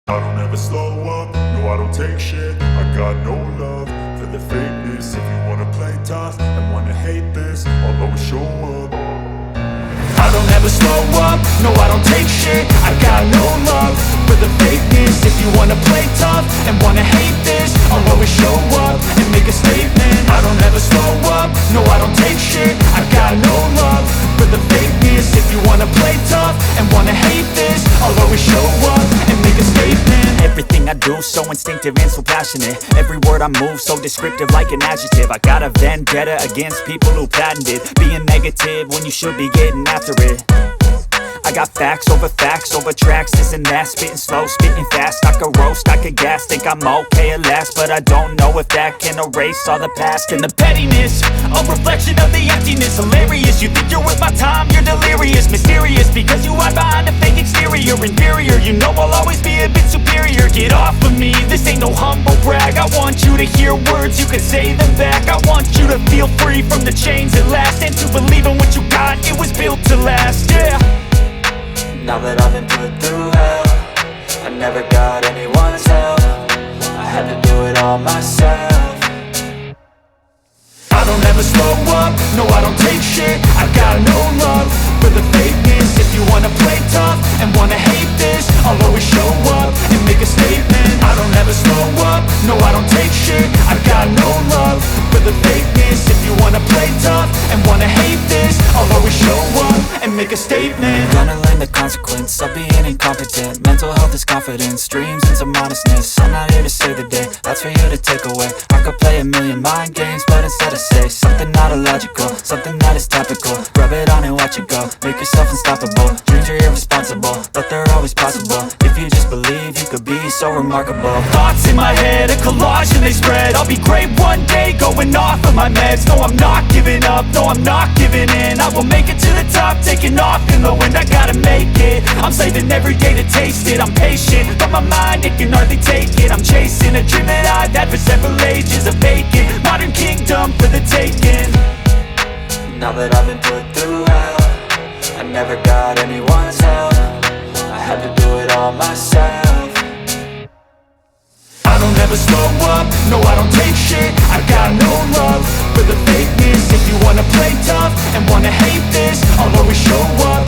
I don't ever slow up, no I don't take shit. I got no love for the fakeness. If you wanna play tough and wanna hate this, I'll always show up. I don't ever slow up, no I don't take shit. I got no love for the fakeness. If you wanna play tough and wanna hate this, I'll always show up and make a statement. I don't ever slow up, no I don't take shit. I got no love for the fakeness. If you wanna play tough and wanna hate this, I'll always show up and make a statement. Everything I do so instinctive and so passionate. Every word I move so descriptive like an adjective. I got a vendetta against people who patented being negative when you should be getting after it. I got facts over tracks, this and that. Spitting slow, spitting fast, I could roast, I could gas. Think I'm okay at last, but I don't know if that can erase all the past. And the pettiness, a reflection of the emptiness. Hilarious, you think you're worth my time, you're delirious. Mysterious, because you hide behind a fake exterior. Inferior, you know I'll always be a bit superior. Get off of me, this ain't no humble brag. I want you to hear words, you can say them back. I want you to feel free from the chains at last, and to believe in what you got, it was built to last, yeah. Now that I've been put through hell, I never got anyone's help. I had to do it all myself. I don't ever slow up, no I don't take shit. I got no love for the fakeness. If you wanna play tough and wanna hate this, I'll always show up and make a statement. I don't ever slow up, no I don't take shit. I got no love for the fakeness. If you wanna play tough and wanna hate this, I'll always show up and make a statement. Gonna learn the consequence of being incompetent. Mental health is confidence, dreams and some honestness. I'm not here to save the day, that's for you to take away. I could play a million mind games, but instead I say something not illogical, something that is topical. Rub it on and watch it go, make yourself unstoppable. Dreams are irresponsible, but they're always possible. If you just believe, you could be so remarkable. Thoughts in my head, a collage and they spread. I'll be great one day, going off of my meds. No, I'm not giving up, no, I'm not giving in. I will make it to the top, taking off in the wind. I gotta make it, I'm saving every day to taste it. I'm patient, but my mind, it can hardly take it. I'm chasing a dream that I've had for several ages. A vacant, modern kingdom for the taking. Now that I've been put through hell, I never got anyone's help. I had to do it all myself. I don't ever slow up, no I don't take shit. I got no love for the fakeness. If you wanna play tough and wanna hate this, I'll always show up